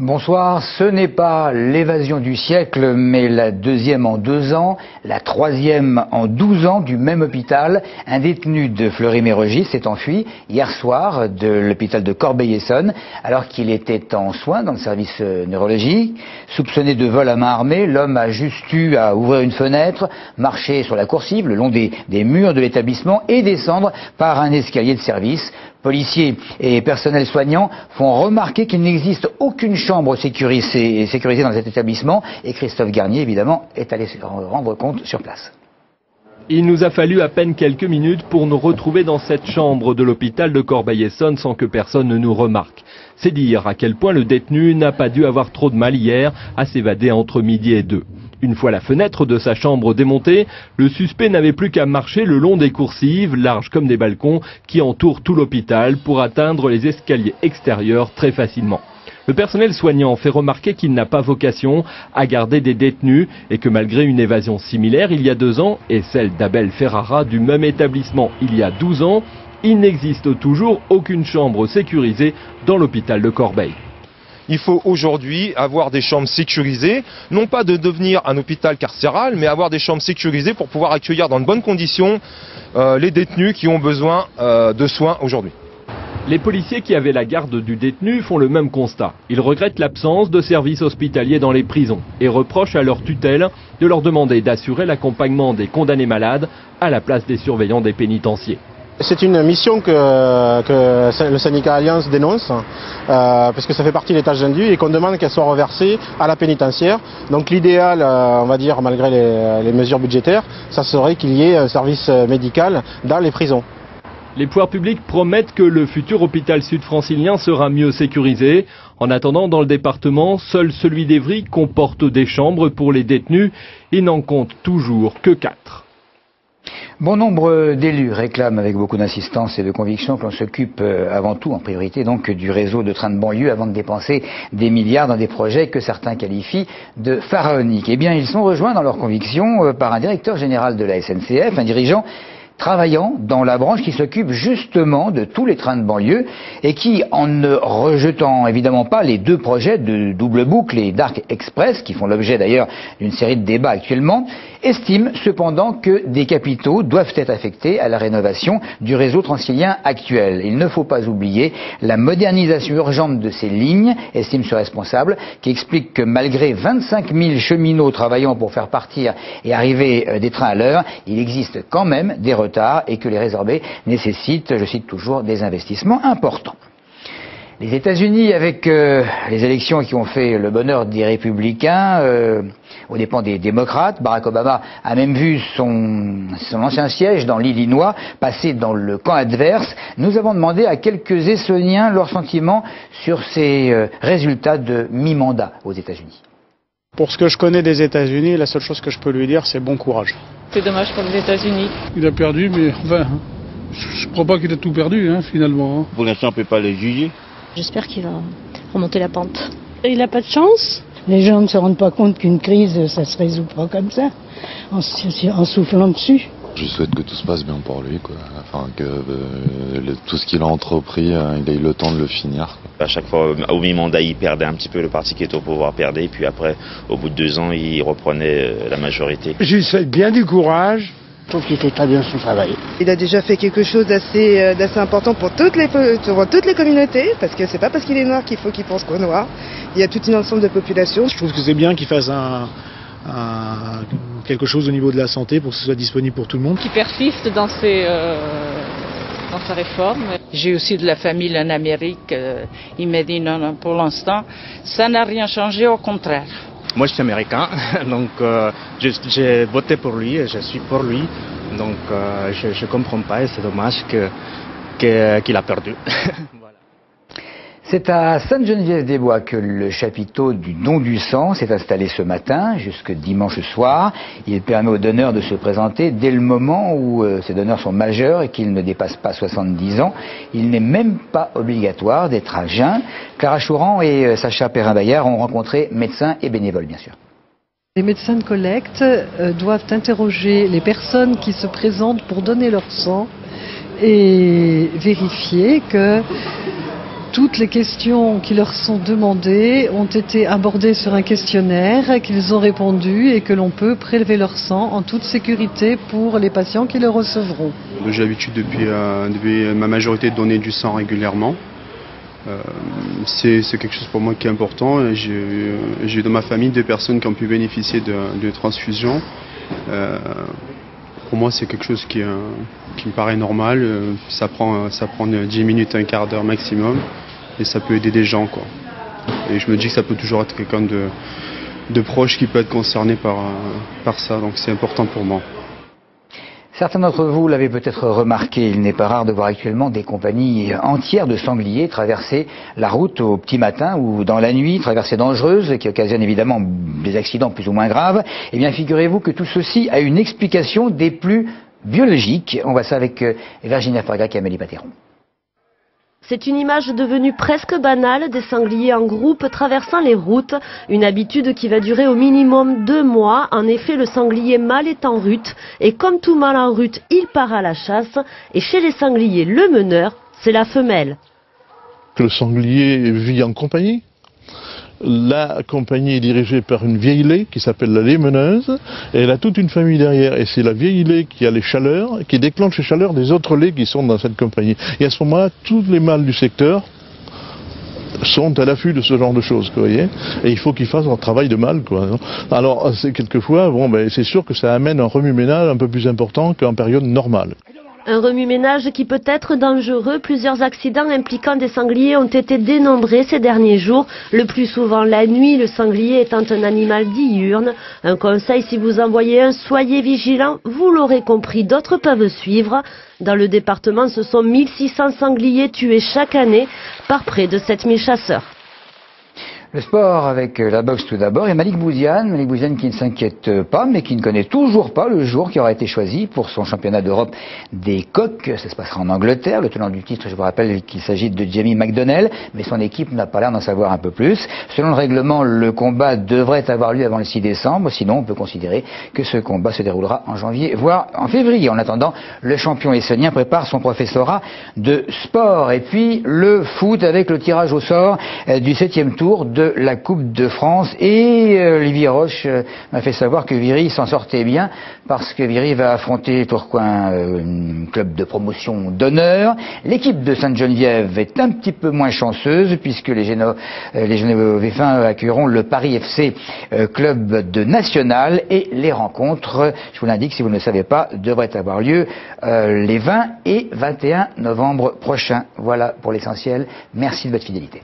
Bonsoir, ce n'est pas l'évasion du siècle, mais la deuxième en 2 ans, la troisième en 12 ans du même hôpital. Un détenu de Fleury-Mérogis s'est enfui hier soir de l'hôpital de Corbeil-Essonnes, alors qu'il était en soins dans le service neurologique. Soupçonné de vol à main armée, l'homme a juste eu à ouvrir une fenêtre, marcher sur la coursive le long des murs de l'établissement et descendre par un escalier de service. Policiers et personnels soignants font remarquer qu'il n'existe aucune chambre sécurisée dans cet établissement et Christophe Garnier, évidemment, est allé se rendre compte sur place. Il nous a fallu à peine quelques minutes pour nous retrouver dans cette chambre de l'hôpital de Corbeil-Essonnes sans que personne ne nous remarque. C'est dire à quel point le détenu n'a pas dû avoir trop de mal hier à s'évader entre midi et 2. Une fois la fenêtre de sa chambre démontée, le suspect n'avait plus qu'à marcher le long des coursives, larges comme des balcons, qui entourent tout l'hôpital pour atteindre les escaliers extérieurs très facilement. Le personnel soignant fait remarquer qu'il n'a pas vocation à garder des détenus et que malgré une évasion similaire il y a 2 ans et celle d'Abel Ferrara du même établissement il y a 12 ans, il n'existe toujours aucune chambre sécurisée dans l'hôpital de Corbeil. Il faut aujourd'hui avoir des chambres sécurisées, non pas de devenir un hôpital carcéral, mais avoir des chambres sécurisées pour pouvoir accueillir dans de bonnes conditions les détenus qui ont besoin de soins aujourd'hui. Les policiers qui avaient la garde du détenu font le même constat. Ils regrettent l'absence de services hospitaliers dans les prisons et reprochent à leur tutelle de leur demander d'assurer l'accompagnement des condamnés malades à la place des surveillants des pénitenciers. C'est une mission que le syndicat Alliance dénonce, parce que ça fait partie des tâches indues et qu'on demande qu'elles soient reversées à la pénitentiaire. Donc l'idéal, on va dire, malgré les mesures budgétaires, ça serait qu'il y ait un service médical dans les prisons. Les pouvoirs publics promettent que le futur hôpital sud-francilien sera mieux sécurisé. En attendant, dans le département, seul celui d'Évry comporte des chambres pour les détenus. Il n'en compte toujours que 4. Bon nombre d'élus réclament avec beaucoup d'insistance et de conviction que l'on s'occupe avant tout, en priorité donc, du réseau de trains de banlieue avant de dépenser des milliards dans des projets que certains qualifient de pharaoniques. Eh bien, ils sont rejoints dans leur conviction par un directeur général de la SNCF, un dirigeant travaillant dans la branche qui s'occupe justement de tous les trains de banlieue et qui, en ne rejetant évidemment pas les 2 projets de double boucle et d'Arc Express, qui font l'objet d'ailleurs d'une série de débats actuellement, estime cependant que des capitaux doivent être affectés à la rénovation du réseau transilien actuel. Il ne faut pas oublier la modernisation urgente de ces lignes, estime ce responsable, qui explique que malgré 25 000 cheminots travaillant pour faire partir et arriver des trains à l'heure, il existe quand même des retards et que les résorber nécessitent, je cite toujours, des investissements importants. Les États-Unis, avec les élections qui ont fait le bonheur des républicains, aux dépens des démocrates, Barack Obama a même vu son ancien siège dans l'Illinois passer dans le camp adverse. Nous avons demandé à quelques Essonniens leurs sentiments sur ces résultats de mi-mandat aux États-Unis. Pour ce que je connais des États-Unis, la seule chose que je peux lui dire, c'est bon courage. C'est dommage pour les États-Unis. Il a perdu, mais enfin, je ne crois pas qu'il a tout perdu, finalement. Pour l'instant, on ne peut pas le juger. J'espère qu'il va remonter la pente. Et il n'a pas de chance. Les gens ne se rendent pas compte qu'une crise, ça se résout pas comme ça, en soufflant dessus. Je souhaite que tout se passe bien pour lui, quoi. Enfin, que tout ce qu'il a entrepris, il ait eu le temps de le finir, quoi. À chaque fois, au mi-mandat, il perdait un petit peu, le parti qui était au pouvoir perdait, et puis après, au bout de 2 ans, il reprenait la majorité. Je lui souhaite bien du courage. Je trouve qu'il fait très bien son travail. Il a déjà fait quelque chose d'assez important pour toutes les communautés, parce que c'est pas parce qu'il est noir qu'il faut qu'il pense qu'au noir. Il y a tout un ensemble de populations. Je trouve que c'est bien qu'il fasse quelque chose au niveau de la santé pour que ce soit disponible pour tout le monde. Qui persiste dans sa réforme. J'ai aussi de la famille en Amérique. Il m'a dit non, pour l'instant, ça n'a rien changé, au contraire. Moi, je suis américain, donc j'ai voté pour lui, et je suis pour lui. Donc je ne comprends pas et c'est dommage qu'il a perdu. Voilà. C'est à Sainte-Geneviève-des-Bois que le chapiteau du don du sang s'est installé ce matin, jusque dimanche soir. Il permet aux donneurs de se présenter dès le moment où ces donneurs sont majeurs et qu'ils ne dépassent pas 70 ans. Il n'est même pas obligatoire d'être à jeun. Clara Chouran et Sacha Perrin-Bayard ont rencontré médecins et bénévoles, bien sûr. Les médecins de collecte doivent interroger les personnes qui se présentent pour donner leur sang et vérifier que toutes les questions qui leur sont demandées ont été abordées sur un questionnaire, qu'ils ont répondu et que l'on peut prélever leur sang en toute sécurité pour les patients qui le recevront. J'ai l'habitude depuis ma majorité de donner du sang régulièrement. C'est quelque chose pour moi qui est important. J'ai dans ma famille 2 personnes qui ont pu bénéficier de transfusions. Pour moi, c'est quelque chose qui me paraît normal. Ça prend 10 minutes, un quart d'heure maximum, et ça peut aider des gens, quoi. Et je me dis que ça peut toujours être quelqu'un de proche qui peut être concerné par ça, donc c'est important pour moi. Certains d'entre vous l'avez peut-être remarqué, il n'est pas rare de voir actuellement des compagnies entières de sangliers traverser la route au petit matin ou dans la nuit, traversées dangereuses qui occasionnent évidemment des accidents plus ou moins graves. Eh bien, figurez-vous que tout ceci a une explication des plus biologiques. On voit ça avec Virginia Fargac et Amélie Patéron. C'est une image devenue presque banale des sangliers en groupe traversant les routes, une habitude qui va durer au minimum 2 mois. En effet, le sanglier mâle est en rut et comme tout mâle en rut, il part à la chasse et chez les sangliers, le meneur, c'est la femelle. Le sanglier vit en compagnie. La compagnie est dirigée par une vieille lait qui s'appelle la lait meneuse, et elle a toute une famille derrière, et c'est la vieille lait qui a les chaleurs, qui déclenche les chaleurs des autres laits qui sont dans cette compagnie. Et à ce moment-là, tous les mâles du secteur sont à l'affût de ce genre de choses, vous voyez, et il faut qu'ils fassent leur travail de mâle, quoi. Alors, quelquefois, c'est sûr que ça amène un remue-ménage un peu plus important qu'en période normale. Un remue-ménage qui peut être dangereux. Plusieurs accidents impliquant des sangliers ont été dénombrés ces derniers jours. Le plus souvent la nuit, le sanglier étant un animal diurne. Un conseil, si vous en voyez un, soyez vigilants. Vous l'aurez compris, d'autres peuvent suivre. Dans le département, ce sont 1600 sangliers tués chaque année par près de 7000 chasseurs. Le sport avec la boxe tout d'abord et Malik Bouziane qui ne s'inquiète pas mais qui ne connaît toujours pas le jour qui aura été choisi pour son championnat d'Europe des coqs. Ça se passera en Angleterre. Le tenant du titre, je vous rappelle qu'il s'agit de Jamie McDonnell, mais son équipe n'a pas l'air d'en savoir un peu plus. Selon le règlement, le combat devrait avoir lieu avant le 6 décembre. Sinon, on peut considérer que ce combat se déroulera en janvier, voire en février. En attendant, le champion essonien prépare son professorat de sport. Et puis, le foot avec le tirage au sort du 7e tour de la Coupe de France, et Olivier Roche m'a fait savoir que Viry s'en sortait bien parce que Viry va affronter Tourcoing, un club de promotion d'honneur. L'équipe de Sainte-Geneviève est un petit peu moins chanceuse puisque les Genevéens accueilleront le Paris FC, club de national, et les rencontres, je vous l'indique si vous ne le savez pas, devraient avoir lieu les 20 et 21 novembre prochains. Voilà pour l'essentiel. Merci de votre fidélité.